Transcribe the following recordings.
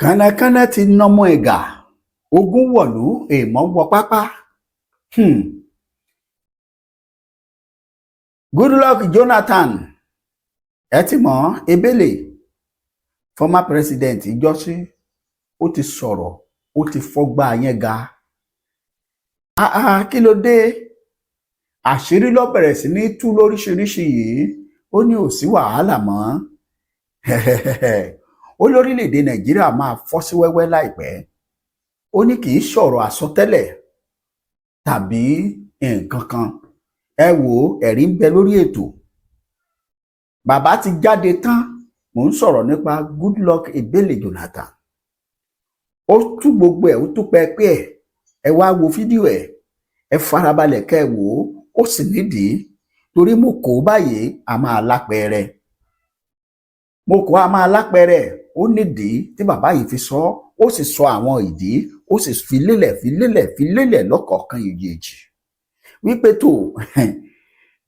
kànnàkànnà ti nọmọ ẹ̀gà ogun wọ̀lú èèmọ̀ wọ pápá. Goodluck Jonathan ẹ ti mọ̀ Ebele former president ìjọsí ó ti sọ̀rọ̀ ó ti fọgbà yẹn ga. Kí ló dé àṣírí ló bẹ̀rẹ̀ sí ní tú lóríṣiríṣi yìí. Ó ní ò sí wàhálà mọ́ ó lórílẹ̀‐èdè Nàìjíríà máa fọ́ sí wẹ́wẹ́ láìpẹ́. Ó ní kì í sọ̀rọ̀ àsọtẹ́lẹ̀ tàbí nǹkan kan. Ẹ wò ẹ̀rí ń bẹ lórí ètò. Bàbá ti jáde tán. Mò ń sọ̀rọ̀ nípa Goodluck Ebele Jonathan. Ó tú gbogbo ẹ̀ ó tú pẹpẹ ẹ̀. Ẹ wá wo fídíò ẹ̀. Ẹ farabalẹ̀ kẹ́ ẹ wò ó sì nídìí torí mo kò báyìí a máa lápẹẹrẹ. Mo kò a máa lápẹẹrẹ ó nídìí tí bàbá yìí fi sọ ó sì sọ àwọn ìdí ó sì fi lélẹ̀ lọ́kọ̀ọ̀kan ìjèjì wípé tó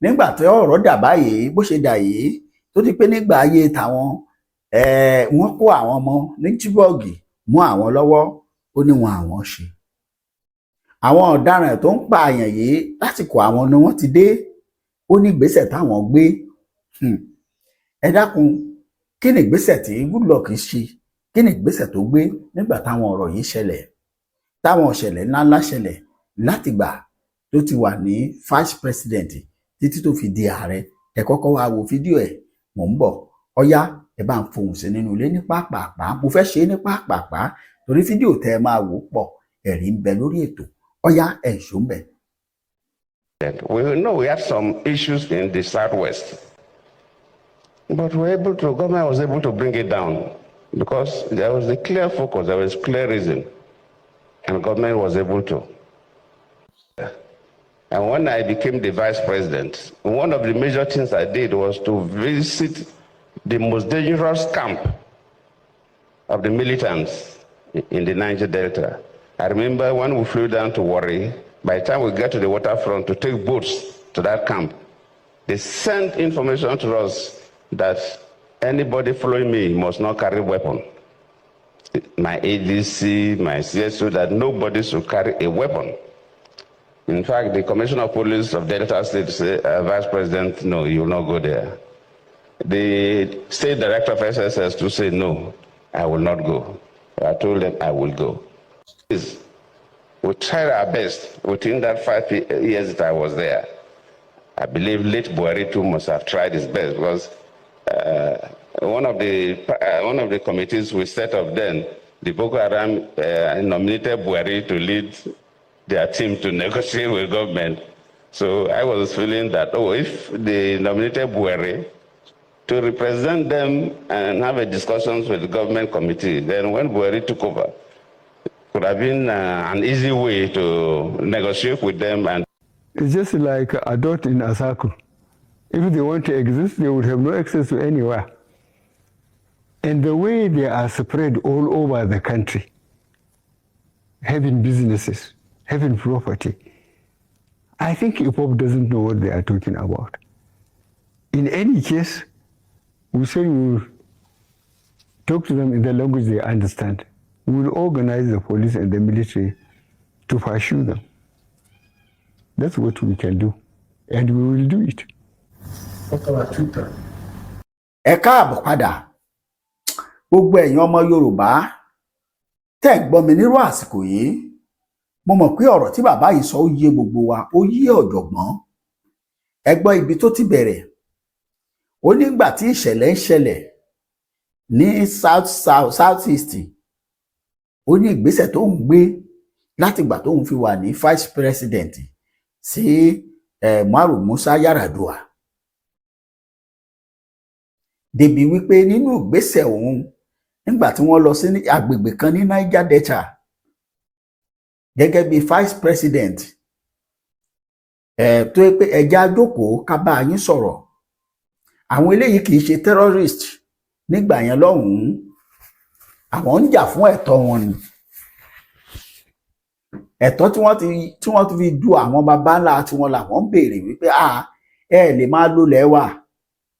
nígbà tí ọ̀rọ̀ dà báyìí bó ṣe dà yìí tó ti pé nígbà ayé tàwọn wọ́n kó àwọn ọmọ ní Chibok mú àwọn lọ́wọ́ ó ní wọn àwọn ṣe. Àwọn ọ̀daràn tó ń pààyàn yìí lásìkò àwọn ni wọ́n ti dé. Ó ní ìgbésẹ̀ táwọn gbé. Ẹ dákun kí ni ìgbésẹ̀ tí Goodluck ṣe kí ni ìgbésẹ̀ tó gbé nígbà táwọn ọ̀rọ̀ yìí ṣẹlẹ̀ táwọn ìṣẹ̀lẹ̀ ńláńlá ṣẹlẹ̀ látìgbà tó ti wà ní vice president títí tó fi di ààrẹ. Ẹ kọ́kọ́ wá wo fídíò ẹ̀ mò ń bọ̀ ọ̀yá ẹ bá ń fohùn sí nínú ilé ní pàápàá mo fẹ́ ṣe é ní pàápàá torí fídíò tẹ́ ẹ máa wò pọ̀ ẹ̀rí ń bẹ lórí ètò ọ̀yá ẹ̀ ṣó ń bẹ. We know we had some issues in the southwest, but government was able to bring it down because there was a clear focus, there was clear reason, and government was able to. And when I became the vice president, one of the major things I did was to visit the most dangerous camp of the militants in the Niger Delta. I remember when we flew down to Warri, by the time we get to the waterfront to take boats to that camp, they sent information to us that anybody following me must not carry weapon. My ADC, my CSO, that nobody should carry a weapon. In fact, the Commissioner of Police of Delta State said, Vice President, no, you will not go there. The State Director of SSS to say, no, I will not go. I told them I will go. We tried our best within that 5 years that I was there. I believe late Buhari too must have tried his best because one of the committees we set up then, the Boko Haram nominated Buhari to lead their team to negotiate with government. So I was feeling that, if they nominated Buhari to represent them and have a discussions with the government committee, then when Buhari took over, it could have been an easy way to negotiate with them. And it's just like a dot in a circle. If they want to exist, they would have no access to anywhere. And the way they are spread all over the country, having businesses, having property, I think IPOP doesn't know what they are talking about. In any case, we say we will talk to them in the language they understand. We will organize the police and the military to pursue them. That's what we can do, and we will do it. Ẹ káàbọ̀ padà gbogbo ẹ̀yin ọmọ Yorùbá tẹ́ ẹ gbọ́ mi nírú àsìkò yìí. Mo mọ̀ pé ọ̀rọ̀ tí bàbá yìí sọ ó yé gbogbo wa ó yé ọ̀jọ̀gbọ́n. Ẹ gbọ́ ibi tó ti bẹ̀rẹ̀. Ó nígbà tí ìṣẹ̀lẹ̀ ń ṣẹlẹ̀ ní south east ó ní ìgbésẹ̀ tó ń gbé látìgbà tó ń fi wà ní vice president sí Umaru Musa Yar'Adua. Débi wípé nínú ìgbésẹ̀ òun nígbà tí wọ́n lọ sí agbègbè kan ní Niger Delta gẹ́gẹ́ bí vice president tó yẹ pé ẹja jókòó ká bá yín sọ̀rọ̀. Àwọn eléyìí kì í ṣe terrorist nígbà yẹn lọ́hùn-ún, àwọn ń jà fún ẹ̀tọ́ wọn ni. Ẹ̀tọ́ tí wọ́n ti fi du àwọn baba ńlá tí wọ́n làwọn ń béèrè wípé ẹ lè máa lólẹ̀ wà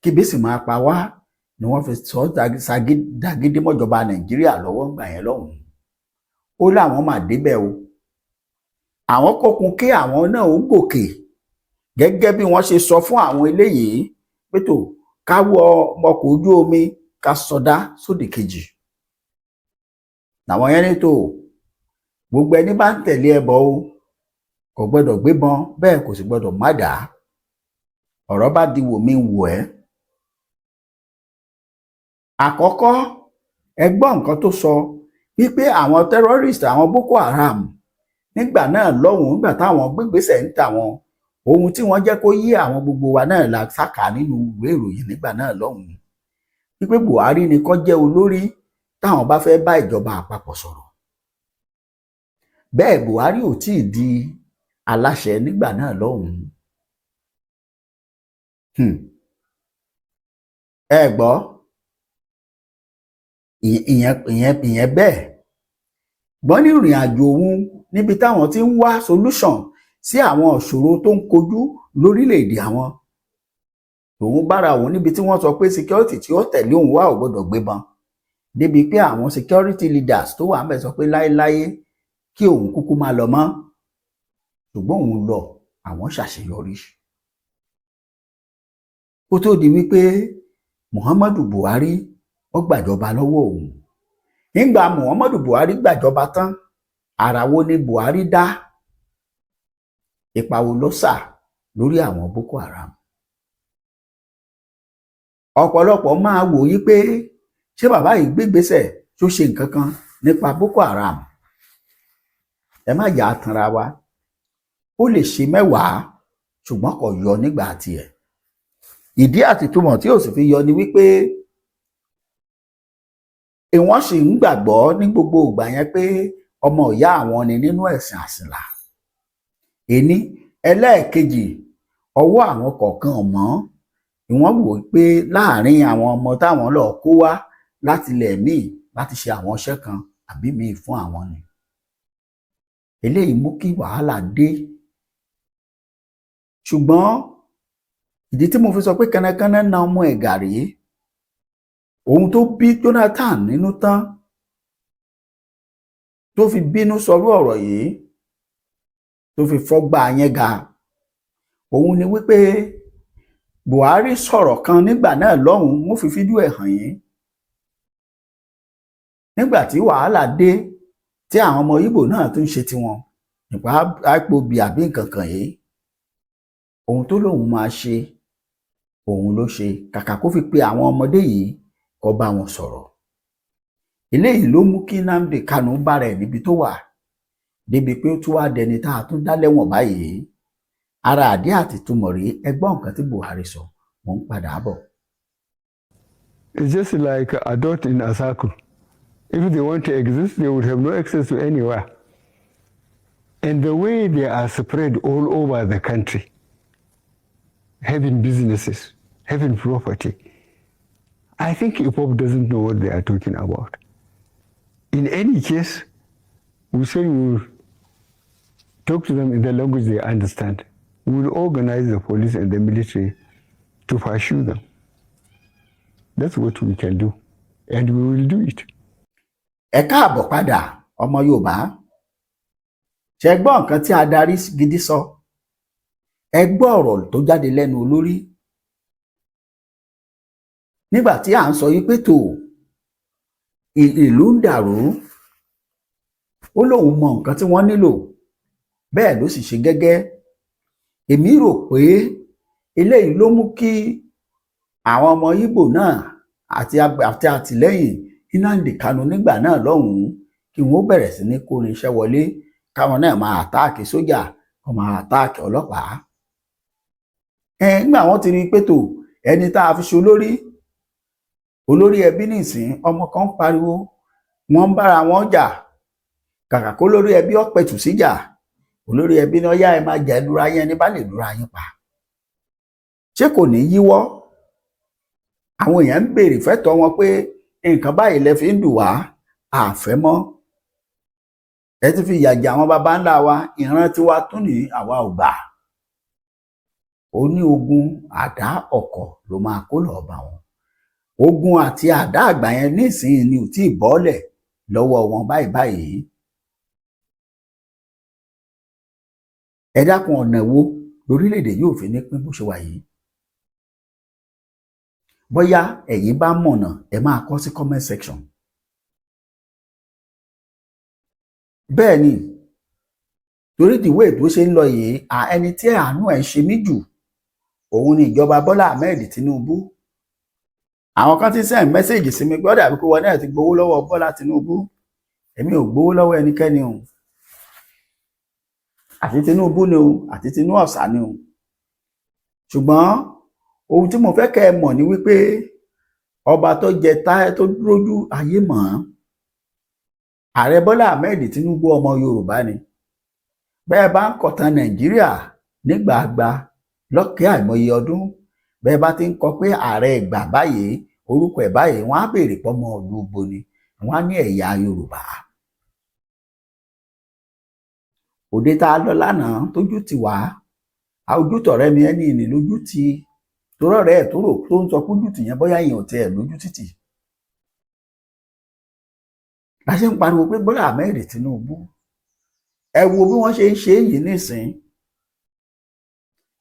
kí bí sì máa pa wá ni wọ́n fi sọ dagídí mọ́jọba Nàìjíríà lọ́wọ́ ńgbà yẹn lọ́hùn. Ó láwọn máa débẹ̀ o, àwọn kókun kí àwọn náà ó gòkè gẹ́gẹ́ bí wọ́n ṣe sọ fún àwọn eléyìí pé tó ká wọ ọkọ̀ ojú omi ká sọdá sódì kejì. Làwọn yẹn ní tó gbogbo ẹni bá ń tẹ̀lé ẹbọ o kò gbọ́dọ̀ gbébọn, bẹ́ẹ̀ kò sì gbọ́dọ̀ má dà á. Ọ̀rọ̀ bá di wò mí wò ẹ́. Àkọ́kọ́ ẹ gbọ́ nǹkan tó sọ wípé àwọn terrorist, àwọn Boko Haram nígbà náà lọ́hùn-ún, nígbà táwọn gbégbésẹ̀ ń tà wọn, ohun tí wọ́n jẹ́ kó yé àwọn gbogbo wa náà la sákà nínú ìwé ìròyìn nígbà náà lọ́hùn-ún wípé Buhari ni kó jẹ́ olórí táwọn bá fẹ́ bá ìjọba àpapọ̀ sọ̀rọ̀. Bẹ́ẹ̀ Buhari ò tíì di aláṣẹ nígbà náà lọ́hùn-ún. Ẹ gbọ́ ìyẹn bẹ́ẹ̀ gbọ́n ní ìrìn àjò òun níbi táwọn ti ń wá solution sí àwọn ìṣòro tó ń kojú lórílẹ̀‐èdè àwọn. Òun bára òun níbi tí wọ́n sọ pé security tí ó tẹ̀lé òun wá ò gbọ́dọ̀ gbébọn, débi pé àwọn security leaders tó wà ń bẹ̀ sọ pé láéláé kí òun kúkú máa lọ mọ́, ṣùgbọ́n òun lọ, àwọn ṣàṣeyọrí. Ó tó di wípé Muhammadu Buhari ó gbàjọba lọ́wọ́ òun. Nígbà Muhammadu Buhari gbàjọba tán, ara wo ni Buhari dá, ipa wo ló sà lórí àwọn Boko Haram. Ọ̀pọ̀lọpọ̀ máa wò yí pé ṣé bàbá yìí gbégbésẹ̀ tó ṣe nǹkan kan nípa Boko Haram. Ẹ má jà á tanra wa, ó lè ṣe mẹ́wàá ṣùgbọ́n kò yọ nígbà tiẹ̀. Ìdí àtìtúmọ̀ tí ò sì fi yọ ni wípé wọ́n sì ń gbàgbọ́ ní gbogbo ìgbà yẹn pé ọmọ ìyá àwọn ni nínú ẹ̀sìn àsìnlá. Èní ẹlẹ́ẹ̀kejì, ọwọ́ àwọn kọ̀ọ̀kan mọ́, wọ́n wò pé láàrin àwọn ọmọ táwọn lọ kó wá láti ilẹ̀ míì láti ṣe àwọn iṣẹ́ kan àbí míì fún àwọn ni. Eléyìí mú kí wàhálà dé. Ṣùgbọ́n ìdí tí mo fi sọ pé kẹ́nẹ́kẹ́nẹ́ na ọmọ ẹ̀ gàrí, ohun tó bí Jonathan nínú tán tó fi bínú sọrú ọ̀rọ̀ yìí, tó fi fọ́gbà yẹn ga, òun ni wípé Buhari sọ̀rọ̀ kan nígbà náà lọ́hùn-ún, mo fi fídíò ẹ̀ hàn yín. Nígbà tí wàhálà dé tí àwọn ọmọ Ìgbò náà tún ṣe tiwọn nípa àìpòbí àbí nǹkan kan yìí, ohun tó lóun máa ṣe òun ló ṣe, kàkà kó fi pe àwọn ọmọdé yìí kó bá wọn sọ̀rọ̀. Eléyìí ló mú kí Nnamdi Kanu bára ẹ̀ níbi tó wà, débi pé ó tún wá dẹni tá a tún dá lẹ́wọ̀n báyìí. Ara àdé àti túmọ̀ rí ẹgbọ́n nǹkan tí Buhari sọ, mò ń padà bọ̀. It's just like adult in a circle. If they want to exist, they would have no access to anywhere. And the way they are spread all over the country, having businesses, having property, I think IPOB doesn't know what they are talking about. In any case, we say we will talk to them in the language they understand. We will organize the police and the military to pursue them. That's what we can do, and we will do it. Ẹ káàbọ̀ padà ọmọ Yorùbá. Ṣé gbọ́ nǹkan tí adarí gidi sọ? Ẹ gbọ́ ọ̀rọ̀ tó jáde lẹ́nu olórí. Nígbà tí à ń sọ yí pé tó ìlú ń dàrú, ó lóun mọ nǹkan tí wọ́n nílò, bẹ́ẹ̀ ló sì ṣe gẹ́gẹ́. Èmi rò pé eléyìí ló mú kí àwọn ọmọ Ìgbò náà àti àtìlẹ́yìn Nnamdi Kanu nígbà náà lọ́hùn-ún kí wọ́n bẹ̀rẹ̀ sí ní kórin iṣẹ́ wọlé, káwọn náà máa àtáàkì sójà, kó máa àtáàkì ọlọ́pàá. Nígbà wọ́n ti rí pé tó ẹni tá a fi ṣe olórí ẹbí nìsín, ọmọ kan ń pariwo, wọ́n ń bára wọn jà, kàkà kó lórí ẹbí ó pẹ̀tù síjà, olórí ẹbí náà yá ẹ máa jẹ lura yẹn ní bá lè lura yín pa. Ṣé kò ní yíwọ́? Àwọn èèyàn ń béèrè fẹ́tọ́ wọn pé nǹkan báyìí lẹ fi ń dùn wá, àfẹ́ mọ́. Ẹ ti fi ìyà jẹ àwọn baba ńlá wa, ìran tiwa tún ní àwa ò gbà. Ó ní ogun àdá ọkọ̀ ló máa kó lọ́ọ́ bá wọn. ogun àti àdá àgbà yẹn nísìnyí ni ò tí ì bọ́lẹ̀ lọ́wọ́ wọn báyìí. Ẹ dákun, ọ̀nà wo lórílẹ̀‐èdè yóò fi ní pín bó ṣe wà yìí? Bóyá ẹ̀yin bá mọ̀nà ẹ máa kọ sí comment section. Bẹ́ẹ̀ ni, torí ìdíwé tó ṣe ń lọ yìí, ẹni tí àánú ẹ̀ ṣe mí jù òun ni ìjọba Bọ́lá Ahmed Tinubu. Àwọn kan ti send message sí mi gbọ́dọ̀ àbíkú wọn náà ti gbowó lọ́wọ́ Bọ́lá Tinubu. Èmi ò gbowó lọ́wọ́ ẹnikẹ́ni o, àti Tinubu ni o, àti Tinú Ọ̀sà ni o. Ṣùgbọ́n ohun tí mo fẹ́ kẹ́ ẹ mọ̀ ni wípé ọba tó jẹ táyé tó rójú ayé mọ̀ ọ́n, ààrẹ Bọ́lá Ahmed Tinubu ọmọ Yorùbá ni. Bẹ́ẹ̀ bá ń kọ̀tàn Nàìjíríà nígbàgbà lọ́kẹ́ àìmọye ọdún, bẹ́ẹ̀ bá ti ń kọ pé ààrẹ ìgbà báyìí orúkọ ẹ̀ báyìí, wọ́n á béèrè pọ́mọ ìlú ibo ni, wọ́n á ní ẹ̀yà Yorùbá. Òde tá a lọ lánàá tójú ti wá, ojú tọ̀rẹ́ mi ẹni ìní lójú ti torọ́ rẹ̀ tó rò tó ń sọ kójú tì yẹn bóyá èèyàn tẹ ẹ̀ lójú títì. La ṣe ń pariwo pé Bọ́lá Ahmed Tinubu, ẹ wo bí wọ́n ṣe ń ṣe yìí nísìn,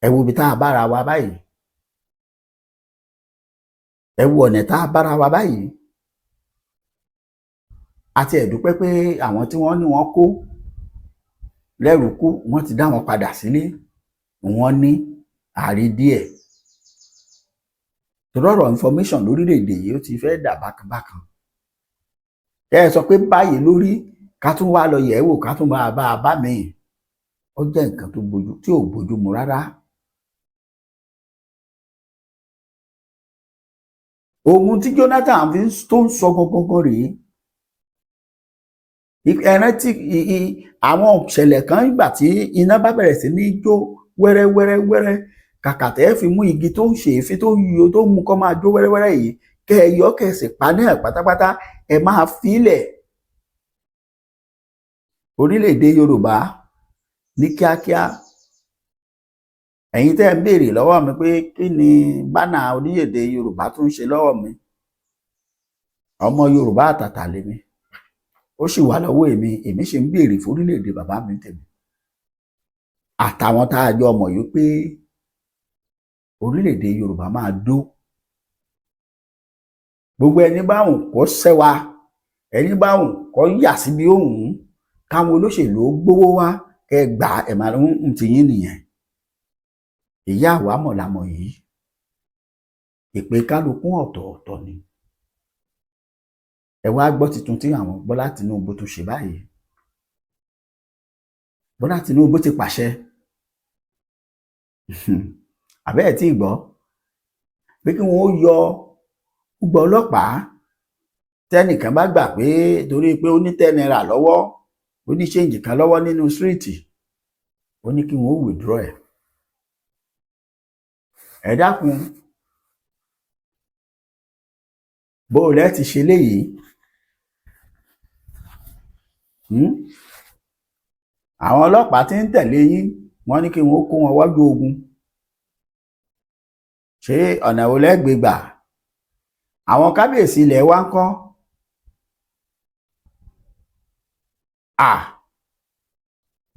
ẹ wo ibi tá a bára wa báyìí, ẹ wo ọ̀nà tá a bára wa báyìí. Àti ẹ̀dúpẹ́ pé àwọn tí wọ́n ní wọ́n kó lẹ́rù kú, wọ́n ti dá wọn padà sílé, wọ́n ní àrí díẹ̀. Tọ́rọ̀ information lórílẹ̀‐èdè yìí ó ti fẹ́ dà bákanbákan. Kẹ́ ẹ sọ pé báyìí lórí, ká tún wá lọ yẹ̀ wò, ká tún máa bá a bá mi. Ó jẹ́ nǹkan tí ò bójú mu rárá. Ohun tí Jonathan fi tó ń sọ gangan rèé. Ẹran tí àwọn ìṣẹ̀lẹ̀ kan nígbà tí iná bá bẹ̀rẹ̀ sí ní jó wẹ́rẹ́wẹ́rẹ́wẹ́rẹ́, kàkà tẹ́ fi mú igi tó ń ṣe èéfín tó yíyọ tó mú kó máa jó wẹ́rẹ́wẹ́rẹ́ yìí, kẹ́ ẹ yọ kẹ́ ẹ sì pa náà pátápátá, ẹ máa filẹ̀. Orílẹ̀-èdè Yorùbá ní kíákíá. Ẹ̀yin tẹ́ ń béèrè lọ́wọ́ mi pé kí ni bánà orílẹ̀-èdè Yorùbá tún ń ṣe lọ́wọ́ mi. Ọmọ Yorùbá àtàtà lèmi, ó sì wà lọ́wọ́ èmi sì ń béèrè fún orílẹ̀-èdè bàbá mi tèmi. Àtàwọn tá a jọ mọ̀ yìí pé orílẹ̀-èdè Yorùbá máa dó. Gbogbo ẹni báwùn kó ṣẹ́wà, ẹni báwùn kó yà síbi òun, káwọn olóṣèlú gbówó wá kẹ́ gbà ẹ̀ máa ń ti yín nìyẹn. Ìyá àwa mọ̀ lámọ̀ yìí, ìpè kálukú ọ̀tọ̀ọ̀tọ̀ ni. Ẹ wá gbọ́ titun tí àwọn Bọ́lá Tinubu tún ṣe báyìí. Bọ́lá Tinubu ti pàṣẹ àbẹ́ẹ̀ tí gbọ́ pé kí wọ́n yọ gbogbo ọlọ́pàá tẹ́nìkan bá gbà pé torí pé ó ní 10 naira lọ́wọ́, ó ní ṣéǹjì kan lọ́wọ́ nínú síríìtì, ó ní kí wọ́n withdraw ẹ̀. Ẹ dákun, bó o lẹ́ ti ṣe léyìí. Àwọn ọlọ́pàá tí ń tẹ̀lé yín, wọ́n ní kí wọ́n kó wọn wájú ogun. Ṣé ọ̀nà wo lẹ́ gbé gbà? Àwọn kábíyèsí ilẹ̀ wa ń kọ́.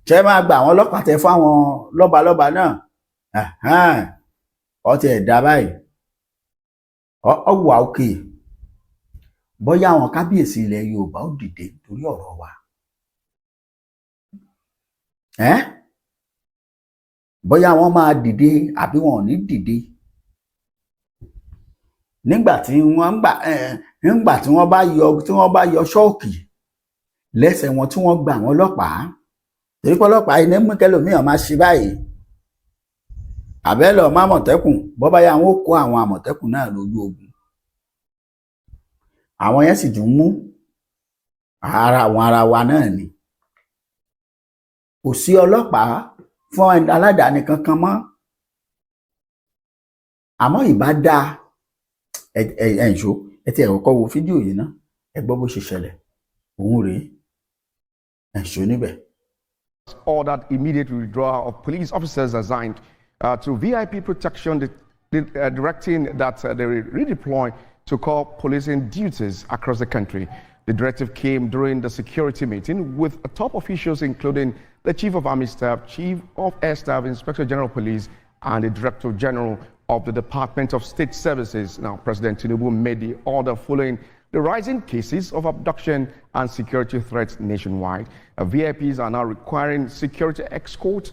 Ṣé máa gba àwọn ọlọ́pàá tẹ fáwọn lọ́balọ́ba náà? Ọtí ẹ̀dá báyìí, ọwà òkè. Bóyá àwọn kábíyèsí ilẹ̀ Yorùbá ó dìde torí ọ̀rọ̀ wa. Bóyá wọ́n máa dìde àbí wọn ò ní dìde. Nígbà tí wọ́n bá yọ ṣọ́ọ̀kì lẹ́sẹ̀ wọn tí wọ́n gba àwọn ọlọ́pàá, torí pé ọlọ́pàá iná mú kẹlòmíràn máa ṣe báyìí. Àbẹ́lẹ̀ ọmọ Àmọ̀tẹ́kùn, bọ́bá yá wọn ó kó àwọn Àmọ̀tẹ́kùn náà lójú ogun. Àwọn yẹn sì tún mú ara wa náà ni. Kò sí ọlọ́pàá fún aládàáni kankan mọ́. Àmọ́ ìbá dáa, ẹ̀ǹṣó ẹ ti ẹ̀kọ́ wo fídíò yìí ná, ẹ gbọ́ bó ṣe ṣẹlẹ̀. Òun rèé, ẹ̀ǹṣó níbẹ̀. Ordered immediate withdrawal of police officers assigned to VIP protection, directing that they redeploy to call policing duties across the country. The directive came during the security meeting with top officials including the Chief of Army Staff, Chief of Air Staff, Inspector General of Police, and the Director General of the Department of State Services. Now, President Tinubu made the order following the rising cases of abduction and security threats nationwide. VIPs are now requiring security escort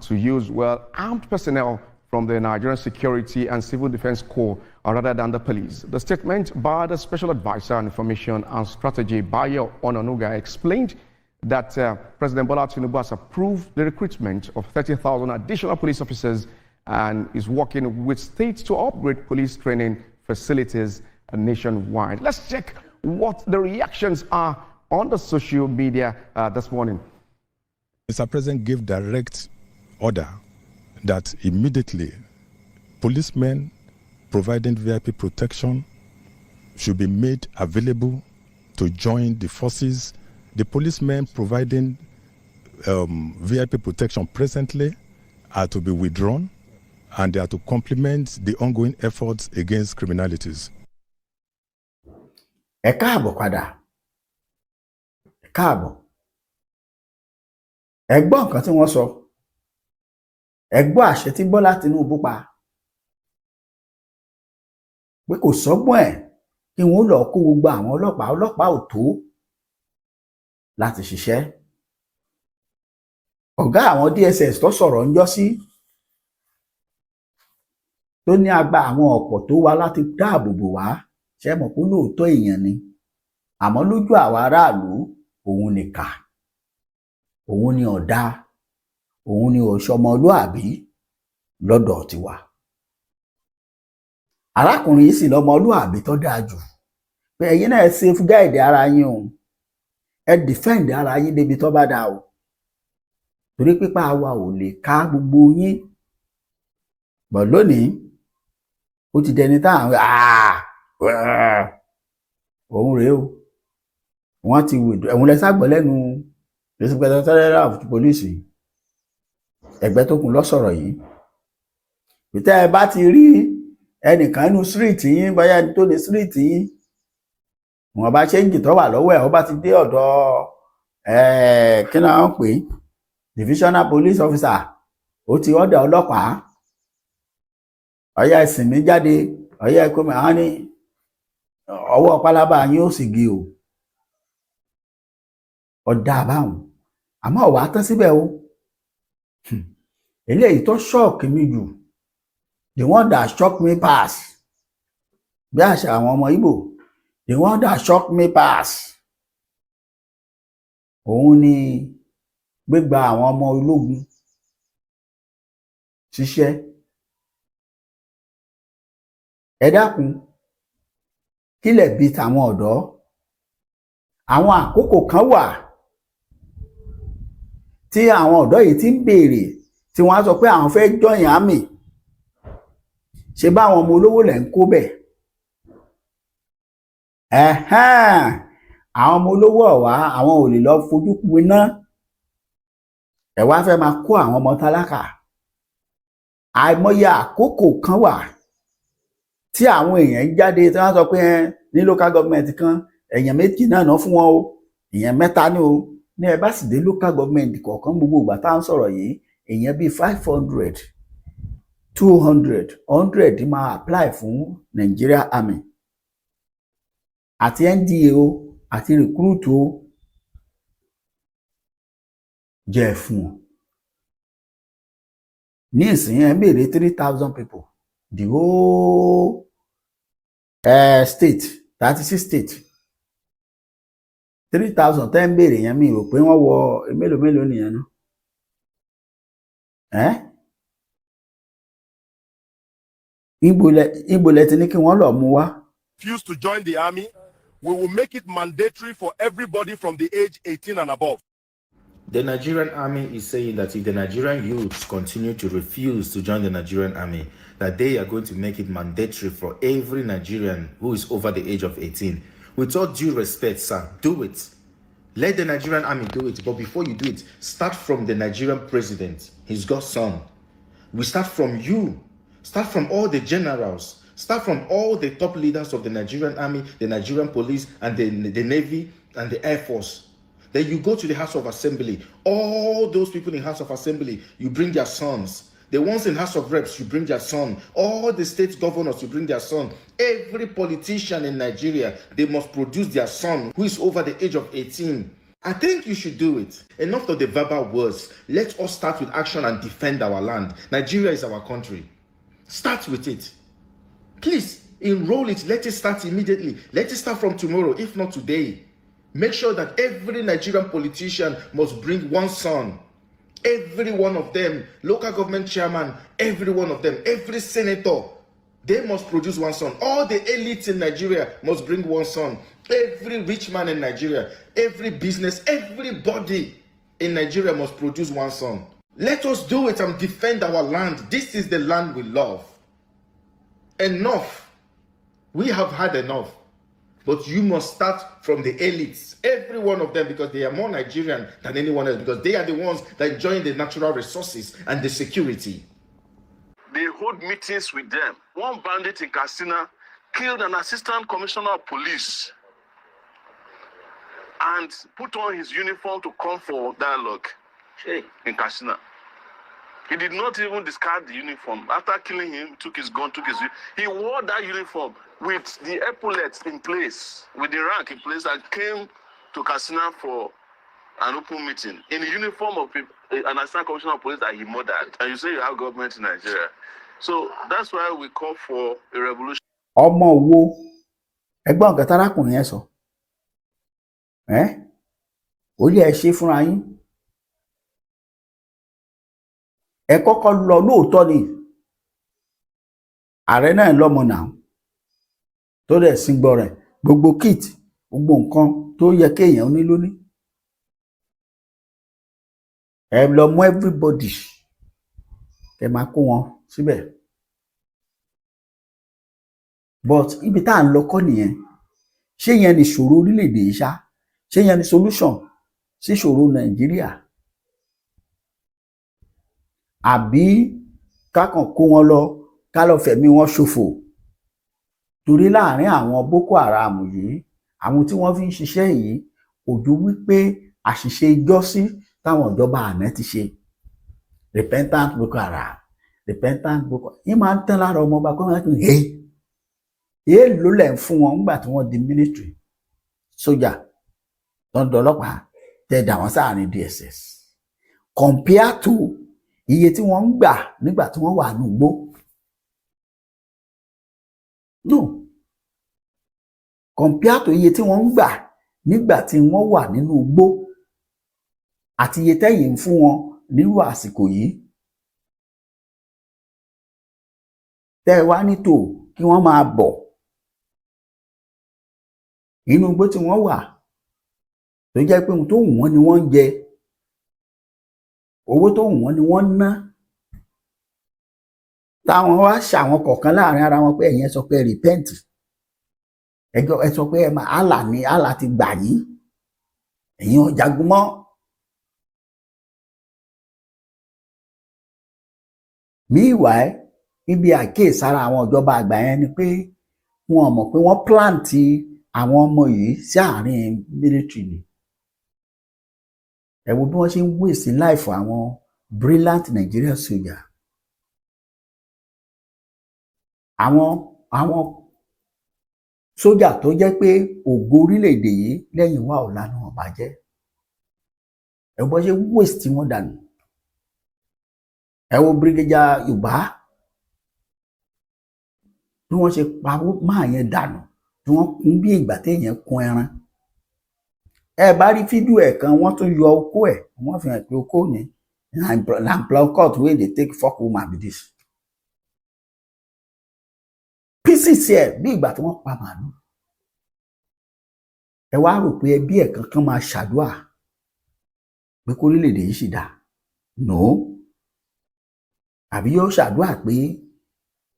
to use well-armed personnel from the Nigerian Security and Civil Defense Corps rather than the police. The statement by the Special Advisor on Information and Strategy, Bayo Onanuga, explained that President Bola Tinubu has approved the recruitment of 30,000 additional police officers and is working with states to upgrade police training facilities nationwide. Let's check what the reactions are on the social media this morning. Mr. President gave direct order that immediately policemen providing VIP protection should be made available to join the forces. The policemen providing VIP protection presently are to be withdrawn, and they are to complement the ongoing efforts against criminalities. Ẹ káàbọ̀ padà. Ẹ káàbọ̀. Ẹ gbọ́ nǹkan tí wọ́n sọ. Ẹ gbọ́ àṣẹ tí Bọ́lá Tinubu pa. Pé kò sọ́gbọ́n ẹ̀ kí wọ́n lọ kó gbogbo àwọn ọlọ́pàá ò tó láti ṣiṣẹ́. Ọ̀gá àwọn DSS tó sọ̀rọ̀ ń jọ́ sí tó ní agbá àwọn ọ̀pọ̀ tó wá láti dáàbò bò wá ṣe mọ̀ pé lóòótọ́ èèyàn ni, àmọ́ lójú àwọn aráàlú òun ni kà, òun ni ọ̀dà, òun ni òṣọmọlúàbí lọ́dọ̀ tiwa. Arákùnrin yìí sì lọ́mọlúàbí tó dáa jù pé ẹ̀yin náà safe guide ara yín o, ẹ defend ara yín débi tó bá dáa o, torí pípa wa ò lè ká gbogbo yín. Bọ̀ lónìí ó ti dẹni táwọn òun rèé o, wọ́n ti withdraw. Ẹ̀wọ̀n lẹ́sàgbọ́ lẹ́nu Inspector General of Police ẹgbẹ́ tó kún lọ́sọ̀rọ̀ yìí. Pété ẹ bá ti rí ẹnìkan nínú street yín, bóyá ẹni tó ní street yín, wọ́n bá ṣe ń jì tó wà lọ́wọ́ ẹ̀, ó bá ti dé ọ̀dọ̀ kí náà ń pè divisional police officer, ó ti ọ̀dọ̀ ọlọ́pàá, ọ̀yá ẹ̀sìn mi jáde, ọ̀yá ẹ̀kọ́ mi, àwọn ní ọwọ́ pálábá yín ó sì gé o. Ọ̀dà àbáhùn, àmọ́ ọ̀wá tán síbẹ̀ o. Eléyìí tó shock mi jù, the one that shock me pass, bí àṣà àwọn ọmọ Ìgbò, the one that shock me pass, òun ni gbígba àwọn ọmọ ológun ṣiṣẹ́. Ẹ dákun, kílẹ̀ bí tàwọn ọ̀dọ́. Àwọn àkókò kan wà tí àwọn ọ̀dọ́ yìí ti ń béèrè, tí wọ́n á sọ pé àwọn fẹ́ join army. Ṣé báwọn ọmọ olówó lẹ̀ ń kó bẹ̀? Àwọn ọmọ olówó ọ̀wá, àwọn ò lè lọ fojú winá. Ẹ wá fẹ́ máa kó àwọn ọmọ tálákà. Àìmọye àkókò kan wà tí àwọn èèyàn ń jáde tí wọ́n sọ pé ní local government kan èèyàn méjì náà ná fún wọn o, èèyàn mẹ́ta ní o. Ní ẹ bá sì dé local government kọ̀ọ̀kan gbogbo ìgbà tá à ń sọ̀rọ̀ yìí, èèyàn bíi 500, 200, 100 máa apply fún Nigeria Army àti NDA o àti recruit o, jẹ́ fún wọn. Ní ìsìn ẹ̀ ń béèrè 3,000 people, the whole state, 36 state, 3,000 tẹ́ ń béèrè yẹn, mi rò pé wọ́n wọ mélòó nìyẹn náà. Ibo lẹ ti ní kí wọ́n lọ mú wá. Refuse to join the army, we will make it mandatory for everybody from the age 18 and above. The Nigerian army is saying that if the Nigerian youths continue to refuse to join the Nigerian army, that they are going to make it mandatory for every Nigerian who is over the age of 18. With all due respect, sir, do it. Let the Nigerian army do it. But before you do it, start from the Nigerian president, his godson. We start from you. Start from all the generals. Start from all the top leaders of the Nigerian Army, the Nigerian Police, and the Navy and the Air Force. Then you go to the House of Assembly. All those people in House of Assembly, you bring their sons. The ones in House of Reps, you bring their son. All the state governors, you bring their son. Every politician in Nigeria, they must produce their son who is over the age of 18. I think you should do it. Enough of the verbal words. Let us start with action and defend our land. Nigeria is our country. Start with it. Please, enroll it. Let it start immediately. Let it start from tomorrow, if not today. Make sure that every Nigerian politician must bring one son. Every one of them, local government chairman, every one of them, every senator, they must produce one son. All the elites in Nigeria must bring one son. Every rich man in Nigeria, every business, everybody in Nigeria must produce one son. Let us do it and defend our land. This is the land we love. Enough. We have had enough. But you must start from the elites, every one of them, because they are more Nigerian than anyone else, because they are the ones that enjoy the natural resources and the security. They hold meetings with them. One bandit in Katsina killed an assistant commissioner of police and put on his uniform to come for dialogue in Katsina. He did not even discard the uniform. After killing him, he took his gun, he wore that uniform with the epaulets in place, with the rank in place, and came to Katsina for an open meeting in the uniform of an assistant commissioner of police that he murdered. And you say you have government in Nigeria. So that's why we call for a revolution. Ọmọ wo ẹgbọ́n nǹkan tárákùnrin yẹn sọ ó yẹ ẹ ṣe fúnra yín. Ẹ kọ́kọ́ lọ lóòótọ́ ni ààrẹ náà lọ́mọ náà tó dẹ̀ sí gbọ́ rẹ̀ gbogbo kit gbogbo nǹkan tó yẹ kéèyàn ní lóní. Ẹ lọ mú everybody ẹ máa kó wọn síbẹ̀. But ibi tá à ń lọ kọ́ nìyẹn. Ṣé yẹn ni ìṣòro orílẹ̀-èdè yìí ṣá? Ṣé yẹn ni solution sí ìṣòro Nàìjíríà? Àbí kákan kó wọn lọ ká lọ fẹ̀mí wọn ṣòfò? Torí láàrin àwọn Boko Haram yìí, àwọn tí wọ́n fi ń ṣiṣẹ́ yìí, òjò wípé àṣìṣe ìjọ́sí táwọn ìjọba àná ti ṣe. Repentant Boko Haram, repentant Boko Haram. Yín máa ń tán lára ọmọ ọba kó máa ń tún èèlò lẹ̀ ń fún wọn nígbà tí wọ́n di military sójà lọ́dọ̀ ọlọ́pàá tẹ̀ dà wọ́n sáàrin DSS. Compare to iye tí wọ́n ń gbà nígbà tí wọ́n wà ní igbó. No. Compare to iye tí wọ́n ń gbà nígbà tí wọ́n wà nínú igbó àti iye tẹ́yìn ń fún wọn nírú àsìkò yìí. Tẹ́ ẹ wá nítò kí wọ́n máa bọ̀ inú igbó tí wọ́n wà tó jẹ́ pé ohun tó wù wọ́n ni wọ́n ń jẹ, owó tó wù wọ́n ni wọ́n ń ná. Táwọn wá ṣàwọn kọ̀ọ̀kan láàrin ara wọn pé ẹ̀yin sọ pé repent, ẹ sọ pé ẹ máa Allah ni Allah ti gbà yín, ẹ̀yin ò jagun mọ́. Meanwhile, ibi àkíyèsára àwọn ìjọba àgbà yẹn ni pé wọn mọ̀ pé wọ́n plant àwọn ọmọ yìí sí àárín military ni. Ẹ wo bí wọ́n ṣe ń waste life àwọn brilliant Nigerian soldier. Àwọn sójà tó jẹ́ pé ògo orílẹ̀-èdè yìí lẹ́yìn wá ọ̀la ni wọ́n bàjẹ́. Ẹ wo bó ṣe waste wọn dànù. Ẹ wo Brigadier Yorùbá bí wọ́n ṣe pa máa yẹn dànù tí wọ́n kún bí ìgbà téèyàn kún ẹran. Ẹ bá rí fídíò ẹ̀ kan wọ́n tún yọ okó ẹ̀ wọ́n fi hàn pé okó ni lamplocut wey dey take fuck woman be this. Pieces ẹ̀ bí ìgbà tí wọ́n pa màálù. Ẹ wá rò pé ẹbí ẹ̀ kankan máa ṣàdúà pé kórílẹ̀-èdè yìí sì dáa. No. Àbí yóò ṣàdúà pé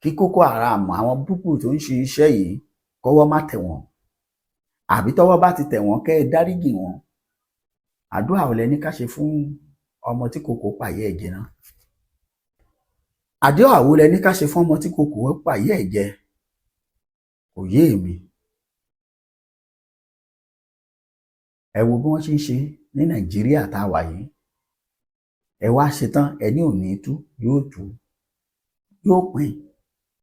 kí Boko Haram àwọn púpù tó ń ṣe iṣẹ́ yìí kọ́wọ́ má tẹ̀ wọ́n, àbí tọ́wọ́ bá ti tẹ̀ wọ́n kẹ́ ẹ dáríjì wọ́n. Àdúrà ò lẹ́ni ká ṣe fún ọmọ tí kòkó pààyẹ́ ẹ̀jẹ̀ náà. Àdúrà ò lẹ́ni ká ṣe fún ọmọ tí kòkó pààyẹ́ ẹ̀jẹ̀. kò yé mi. Ẹ wo bí wọ́n ṣe ń ṣe ní Nàìjíríà tá a wà yìí. Ẹ wá ṣetán ẹni ò ní tú yóò tú yóò pín.